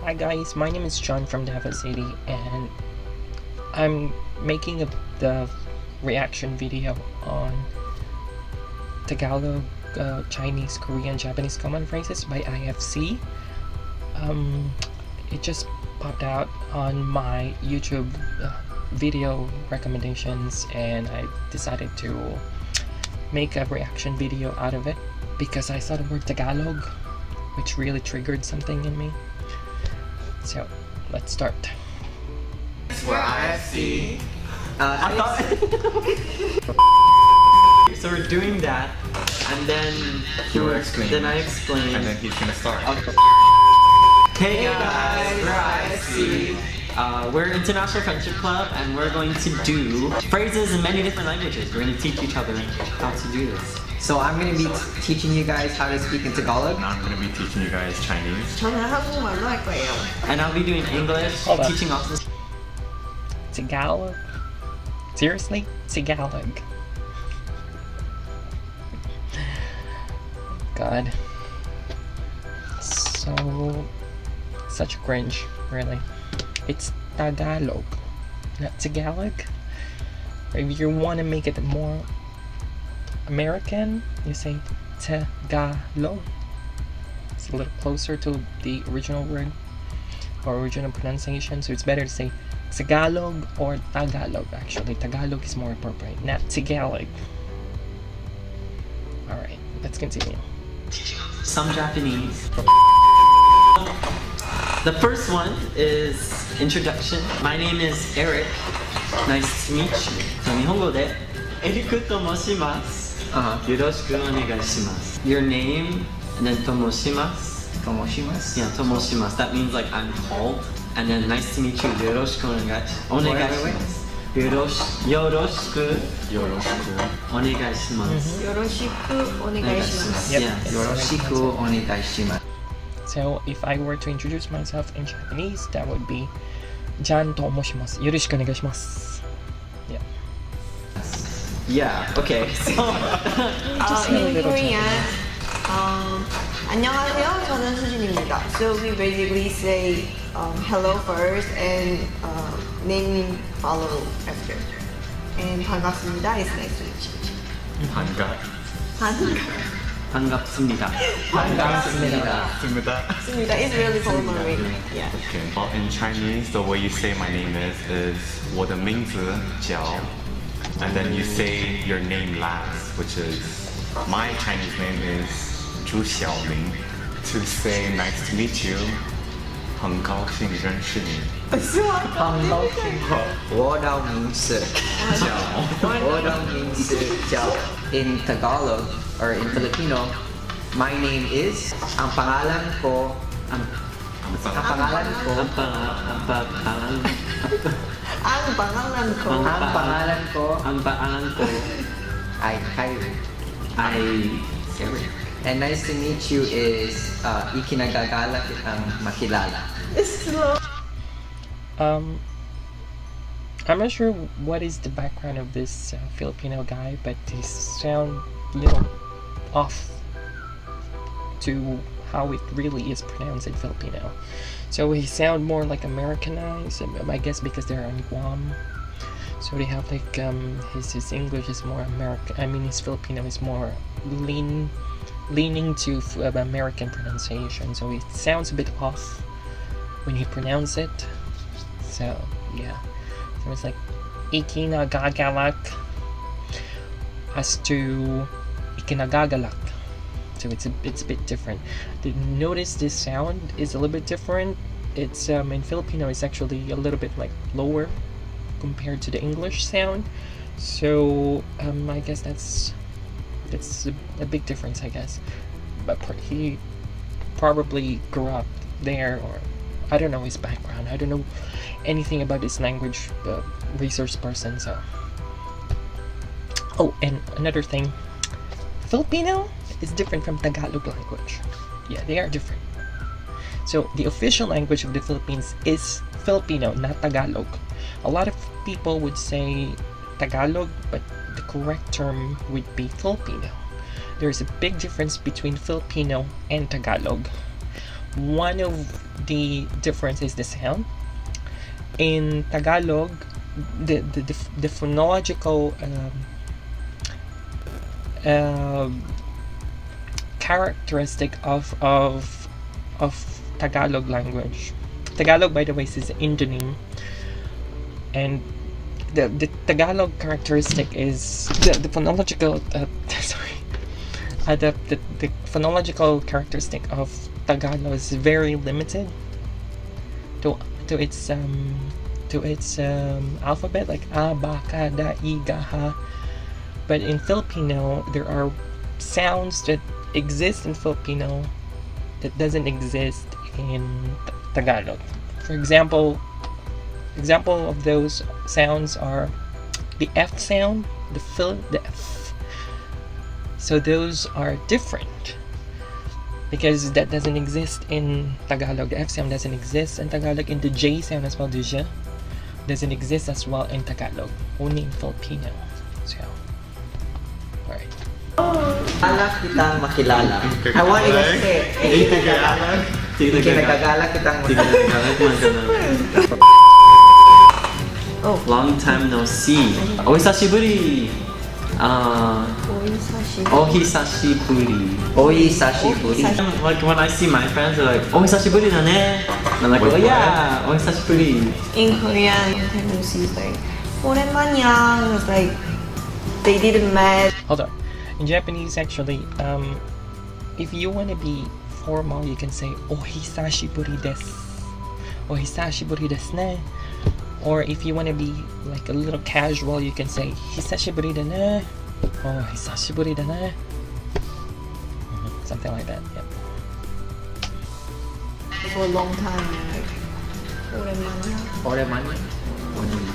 Hi guys, my name is John from Davao City, and I'm making the reaction video on Tagalog, Chinese, Korean, Japanese common phrases by IFC. It just popped out on my YouTube video recommendations, and I decided to make a reaction video out of it because I saw the word Tagalog, which really triggered something in me. So let's start. For IFC. So we're doing that, and then You'll explain. Then I explain. And then he's gonna start. Okay. Hey guys, we're IFC. We're an international friendship club, and we're going to do phrases in many different languages. We're going to teach each other how to do this. So I'm going to be teaching you guys how to speak in Tagalog. Now I'm gonna be teaching you guys Chinese. 저는 한국말로 할 거예요. And I'll be doing English, Hold on. teaching also. Tagalog? Seriously? Tagalog. God. So such cringe, really. It's Tagalog, not Tagalog. Or if you want to make it more American, you say Tagalog. It's a little closer to the original word or original pronunciation, so it's better to say Tagalog or Tagalog. Actually, Tagalog is more appropriate, not Tagalog. Alright, let's continue. Some Japanese. The first one is introduction. My name is Eric. Nice to meet you. 日本語でエリクと申します。よろしくお願いします。Your name, and then と申します。 Tomoshimasu. Yeah, と申します。That means like I'm called. And then nice to meet you. よろしくお願いします。よろしくお願いします。よろしくお願いします。 Yep. Yeah. Yoroshiku onegaishimasu. So if I were to introduce myself in Japanese, that would be Jan to moshimasu. Yoroshiku onegaishimasu. Yeah. Yeah, okay. So, Just a In little Korean, Japanese. 안녕하세요. 저는 수진입니다. So we basically say hello first and name follow after. And 반갑습니다 is nice to meet you. 반갑. 반갑습니다. 반갑습니다 is really formal way. Yeah. Okay. Well, in Chinese, the way you say my name is 我的名字叫, and then you say your name last, which is my Chinese name is 朱小明. To say nice to meet you, 很高兴认识你. 我的名字叫 In Tagalog or in Filipino, my name is ang pangalan ko ang pangalan ko ay Eric. And nice to meet you is ikinagagala kitang makilala. I'm not sure what is the background of this Filipino guy, but he sound a little off to how it really is pronounced in Filipino. So he sound more like Americanized, I guess because they're in Guam. So they have like his English is more American. I mean his Filipino is more leaning to American pronunciation. So it sounds a bit off when he pronounce it. So yeah. So it's like ikinagagalak as to ikinagagalak. So it's a bit different. Notice this sound is a little bit different. It's in Filipino it's actually a little bit like lower compared to the English sound. So I guess that's a big difference, I guess. But he probably grew up there, or I don't know his background. I don't know anything about this language resource person. So and another thing, Filipino is different from Tagalog language. Yeah, they are different. So the official language of the Philippines is Filipino, not Tagalog. A lot of people would say Tagalog, but the correct term would be Filipino. There's a big difference between Filipino and Tagalog. one of the difference is the sound. In Tagalog, the phonological characteristic of Tagalog language. Tagalog, by the way, is Indonym, and the Tagalog characteristic is the phonological the phonological characteristic of Tagalog is very limited to its alphabet, like a, ba, ka, da, I, ga, ha. But in Filipino, there are sounds that exist in Filipino that doesn't exist in Tagalog. For example of those sounds are the F sound, the F. So those are different because that doesn't exist in Tagalog. The F sound doesn't exist in Tagalog, and the J sound as well, the J, doesn't exist as well in Tagalog, only in Filipino. So, alright. Alak kitang makilala. I want you to say, Kinagagalak kitang makilala. Oh, long time no see. Ohisashiburi. Ohisashiburi. Ohisashiburi. Like when I see my friends, they're like, Ohisashiburi da ne. And I'm like, oh yeah, Ohisashiburi. In Korean, long time no see is like 오랜만이야. It's like they didn't met. Hold on. In Japanese, actually, if you want to be formal, you can say ohisashiburi desu. Ohisashiburi desu ne. Or if you want to be like a little casual, you can say hisashiburi da ne. Oh, hisashiburi da ne. Something like that. Yep. For a long time, like 오랜만이야. 오랜만이야.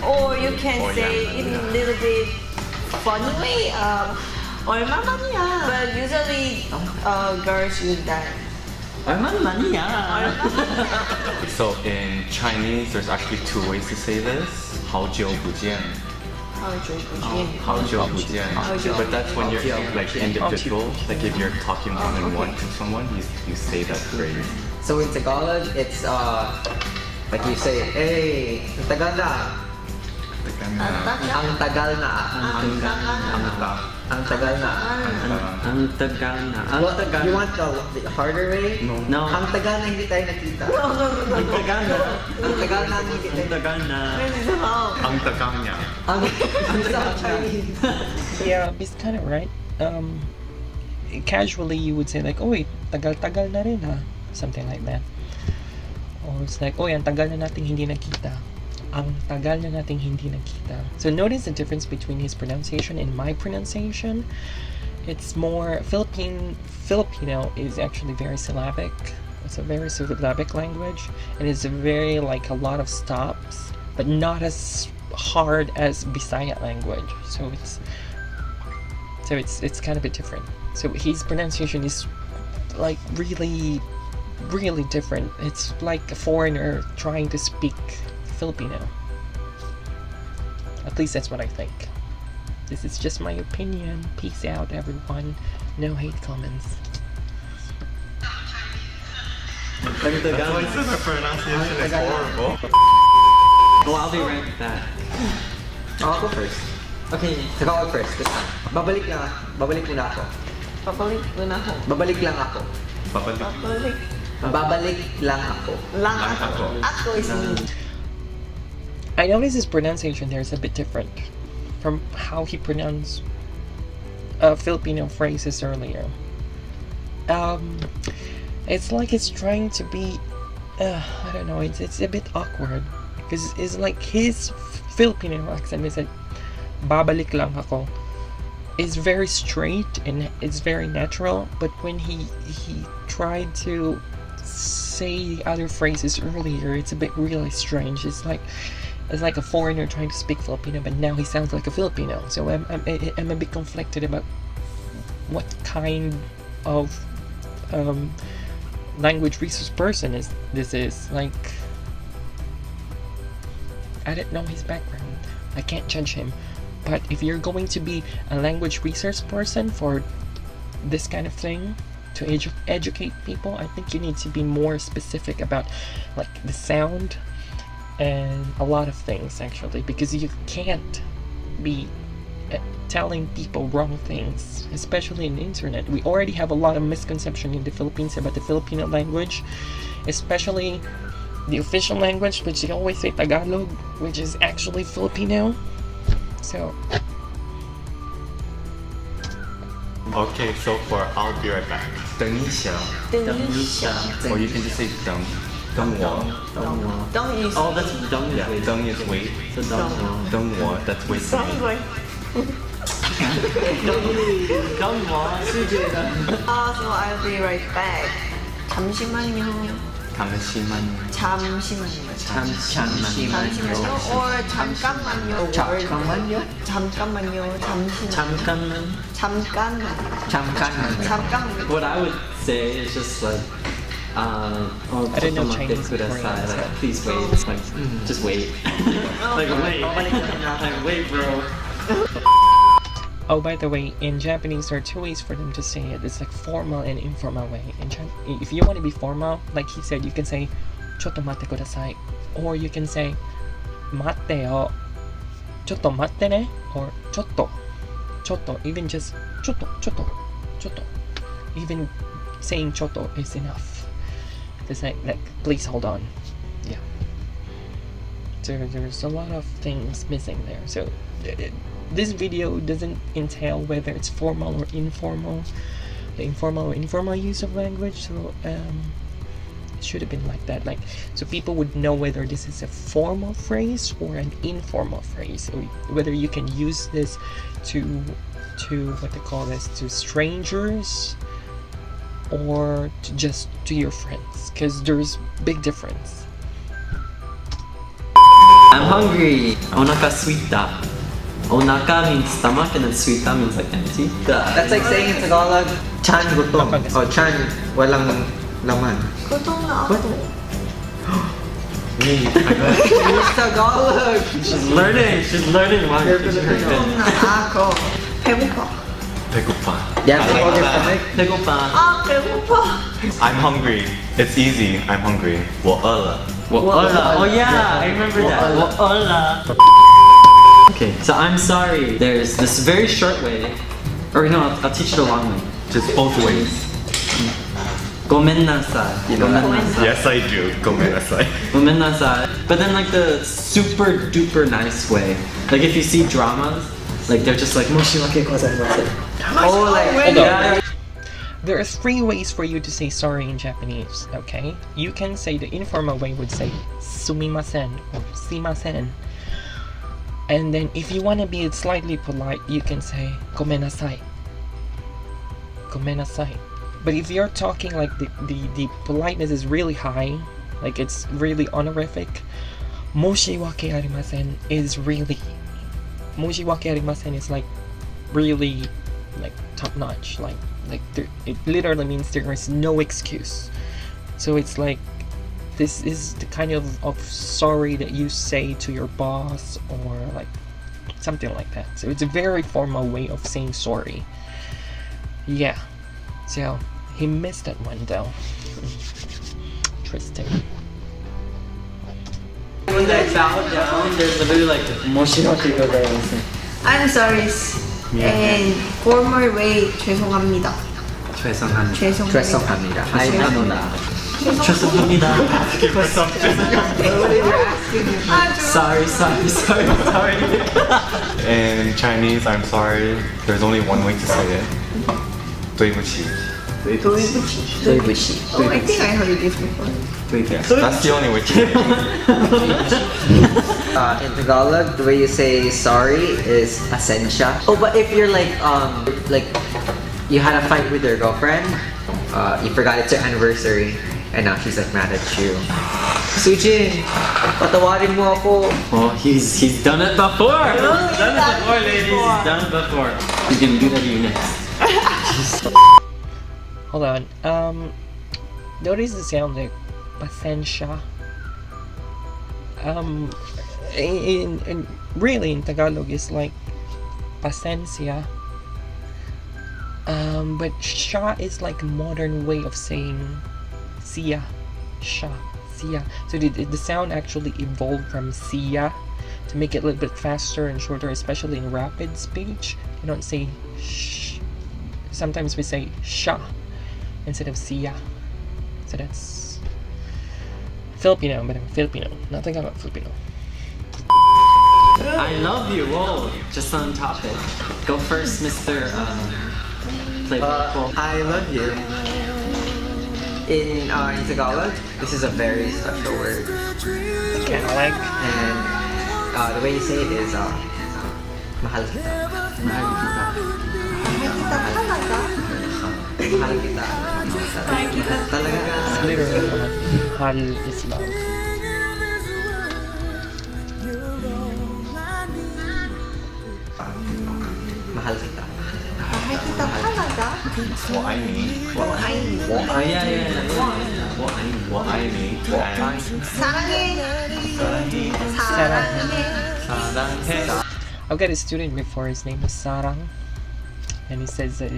Or you can say in a little bit funny way, 얼마만이야. But usually, girls use that. 얼마만이야. So in Chinese, there's actually two ways to say this. 好久不见. 好久不见. But that's when you're like individual. Like if you're talking one-on-one to someone, you say that phrase. So in Tagalog, it's like you say, hey, ang tagal na. Ang tagal na. Ang tagal na. Ang tagal na. You want the harder way? No. Ang tagal na hindi tayo nakita. Ang tagal na. Ang tagal na hindi Ang tayo tagal na. Ang tagal niya. Ang sa Chinese. Yeah, it's kind of right. Casually, you would say like, "Oh, tagal-tagal na rin ha," something like that. Or it's like, "Oh, ang tagal na nating hindi nakita." Ang tagal na nating hindi nakita. So notice the difference between his pronunciation and my pronunciation. It's more Filipino is actually very syllabic. It's a very syllabic language, and it's very like a lot of stops, but not as hard as Bisaya language. So it's kind of a bit different. So his pronunciation is like really different. It's like a foreigner trying to speak Filipino. At least that's what I think. This is just my opinion. Peace out, everyone. No hate comments. Ang tagal na. The pronunciation is horrible. Oh, I'll be right back. I'll go first. Okay. Tagalog first, this time. Babalik muna ako. Babalik muna ako. Babalik lang ako. Babalik Babalik lang ako. lang ako. Ako is me. I noticed his pronunciation there is a bit different from how he pronounced Filipino phrases earlier. It's like he's trying to be, I don't know, it's a bit awkward because it's like his Filipino accent is like, babalik lang ako. It's very straight and it's very natural, but when he tried to say the other phrases earlier, it's a bit really strange. It's like a foreigner trying to speak Filipino, but now he sounds like a Filipino. So I'm a bit conflicted about what kind of language resource person this is. Like, I don't know his background. I can't judge him. But if you're going to be a language resource person for this kind of thing, to educate people, I think you need to be more specific about like the sound and a lot of things actually, because you can't be telling people wrong things, especially in the internet. We already have a lot of misconception in the Philippines about the Filipino language, especially the official language, which they always say Tagalog, which is actually Filipino. So Okay, so for I'll be right back. 等一下. Or you can just say 等我. Don't use Oh, that's dung is Yeah, wait. 等 is wait. So dung. 等我, that's wait for me. Sounds like so I'll be right back. 잠시만요. 잠시만요. 잠시만요. Or 잠깐만요. 잠깐만요? 잠깐만요. 잠깐만. 잠깐만요. What I would say is just like, I don't know Chinese or Korean, like, so- please wait, like, just wait. Like wait, bro. Oh, by the way, in Japanese, there are two ways for them to say it. It's like formal and informal way. If you want to be formal, like he said, you can say ちょっと待ってください, or you can say 待ってよ, ちょっと待ってね, or ちょっと, even just ちょっと. Even saying ちょっと is enough. It's like please hold on. Yeah. There's a lot of things missing there. So this video doesn't entail whether it's formal or informal, the informal or informal use of language. So it should have been like that, like so people would know whether this is a formal phrase or an informal phrase, or whether you can use this to what they call this, to strangers or to your friends, because there's big difference. I'm hungry. Onaka suita. Onaka means stomach and then suita means like empty. That's like saying in Tagalog, chan gutom. O chan walang laman. Gutom na ako. Tagalog! She's learning one. Gutom na ako. 배고파. 배고파. Yeah, hold your stomach. 배고파. 아, 배고파. I'm hungry. It's easy. I'm hungry. 我饿了. Wa'ola. Oh yeah, I remember that. Wa'ola. Okay, so I'm sorry. There's this very short way, or no, I'll teach you the long way. Just both ways. Gomennasai. You know that? Yes, I do. ごめんなさい. Gomennasai. But then like the super duper nice way. Like if you see dramas, like they're just like moshiwake gozaimasen. Oh, like, Hold on. Yeah. There are three ways for you to say sorry in Japanese, okay? You can say the informal way would say sumimasen or simasen. And then if you want to be slightly polite, you can say gomenasai. Gomenasai. But if you're talking like the politeness is really high, like it's really honorific, moshiwake arimasen is really, moshiwake arimasen is like really like top notch, like it literally means there is no excuse. So it's like this is the kind of sorry that you say to your boss or like something like that. So it's a very formal way of saying sorry. Yeah. So he missed that one though. Interesting. When they bow down, there's literally like moshiwake gozaimasen. I'm sorry. And formal way 죄송합니다. 죄송합니다. 죄송합니다. 죄송합니다. 죄송합니다. What are you asking? Sorry. In Chinese, I'm sorry. There's only one way to say it. 对不起. 对不起. 对不起. Oh, I think I heard this before. Yes, that's the only way to say it. In Tagalog, the way you say sorry is pasensya. Oh, but if you're like you had a fight with your girlfriend, you forgot it's your anniversary, and now she's like mad at you. Sujin, patawarin mo ako. Oh, he's done it before. He's done it before, ladies. He's done it before. He's gonna do that to you next. Hold on. Notice the sound like pasensya. Really in Tagalog it's like pasensya. But sha is like a modern way of saying siya. Sha, siya. So the sound actually evolved from siya to make it a little bit faster and shorter, especially in rapid speech. You don't say sh. Sometimes we say sha instead of siya. So that's Filipino, but I'm Filipino. Nothing about Filipino. I love you. Whoa, just on topic. Go first, Mr. Play Football. I love you. In Tagalog, this is a very special word. Tagalog. And the way you say it is mahal kita. Mahal kita. Mahal kita. Talaga. Literally, hal is love. Mahal kita. What I mean. Oh, yeah. What I mean. And 사랑해. 사랑해. I've got a student before. His name is Sarang, and he says that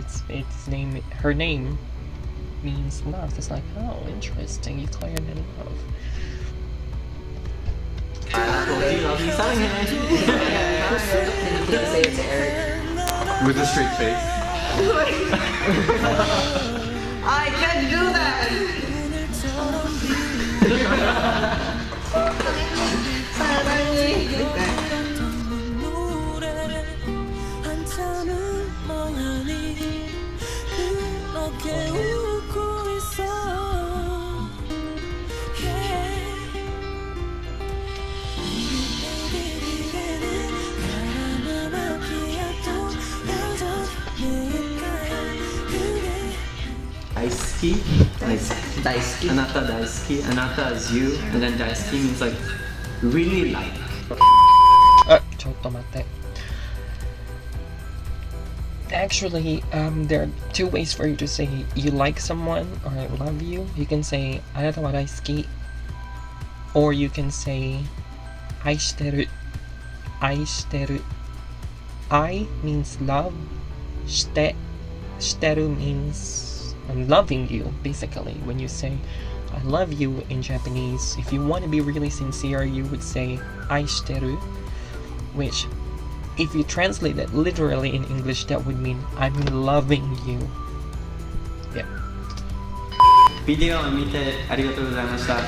her name means love. It's like, oh, interesting. You call your name love. Love you, 사랑해. Can you say it to Eric? with a straight face. I can't do that. 사랑해. Daisuki, like Daisuki. Anata daisuki. Anata is you, and then daisuki means like really like. ちょっと待って. Actually, there are two ways for you to say you like someone or I love you. You can say あなたは大好き or you can say 愛してる 愛してる I means love してる means I'm loving you basically. When you say I love you in Japanese, if you want to be really sincere, you would say 愛してる, which if you translate it literally in English, that would mean I'm loving you. Yeah. 비디오 밑에 아리가또 고자이마시타.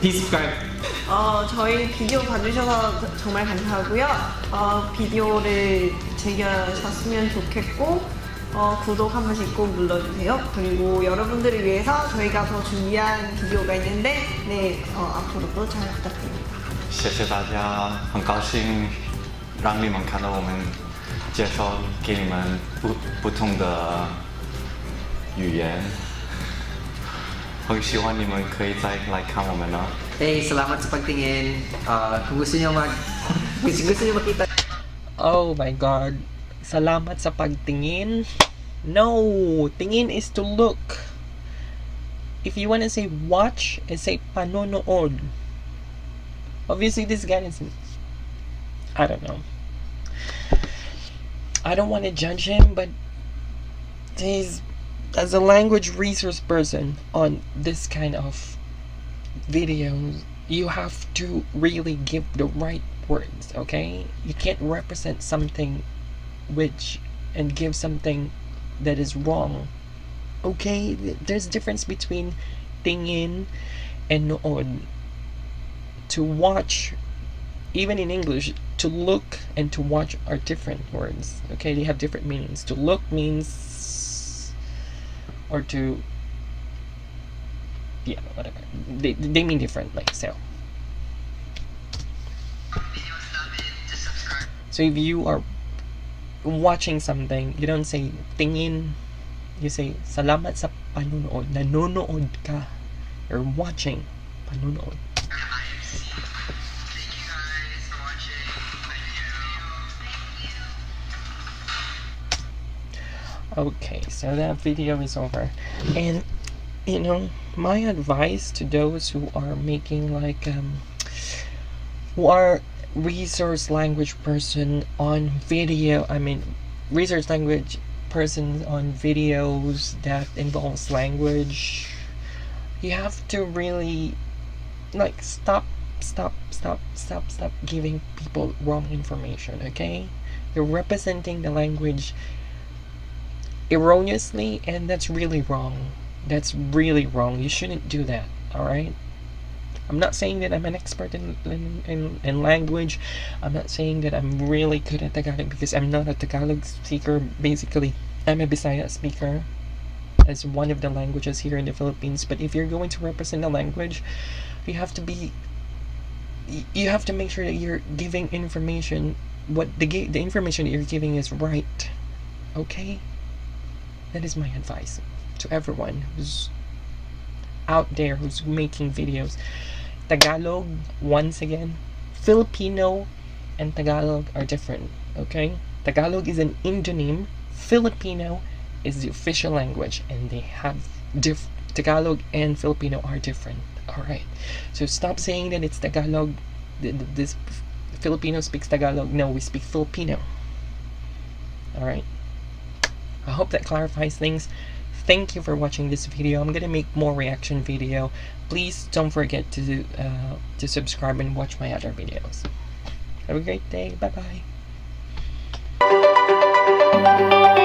Please subscribe. 저희 비디오 봐주셔서 정말 감사하고요. 비디오를 즐겨주셨으면 좋겠고 구독 한 번씩 꼭 눌러주세요. 그리고 여러분들을 위해서 저희가 더 준비한 비디오가 있는데 앞으로도 잘 부탁드립니다. 谢谢大家，很高兴让你们看到我们介绍给你们不同的语言，很希望你们可以再来看我们呢。 Hey, salamat sa pagtingin. Kung gusto niyo makita. Oh my god. Salamat sa pagtingin. No, tingin is to look. If you want to say watch, it's say panonood. Obviously this guy is, I don't know. I don't want to judge him, but he's, as a language resource person on this kind of videos, you have to really give the right words, okay? You can't represent something and give something that is wrong, okay? There's a difference between tingin and nood. To watch, even in English, to look and to watch are different words, okay? They have different meanings. To look means, or to, yeah, whatever. They mean differently, so. So if you are watching something, you don't say tingin, you say salamat sa panunood. Nanonood ka. You're watching. Panunood. Okay, so that video is over. And you know, my advice to those who are making like who are resource language person on video, I mean resource language person on videos that involves language, you have to really like stop giving people wrong information, okay? You're representing the language erroneously, and that's really wrong. That's really wrong. You shouldn't do that, alright? I'm not saying that I'm an expert in language. I'm not saying that I'm really good at Tagalog, because I'm not a Tagalog speaker. Basically, I'm a Bisaya speaker as one of the languages here in the Philippines. But if you're going to represent a language, you have to make sure that you're giving information, what the information that you're giving is right, okay? That is my advice to everyone who's out there who's making videos. Tagalog, once again, Filipino and Tagalog are different, okay? Tagalog is an endonym, Filipino is the official language, and they have Tagalog and Filipino are different, alright? So stop saying that it's Tagalog, this Filipino speaks Tagalog. No, we speak Filipino, alright? I hope that clarifies things. Thank you for watching this video. I'm gonna make more reaction video. Please don't forget to subscribe and watch my other videos. Have a great day. Bye bye.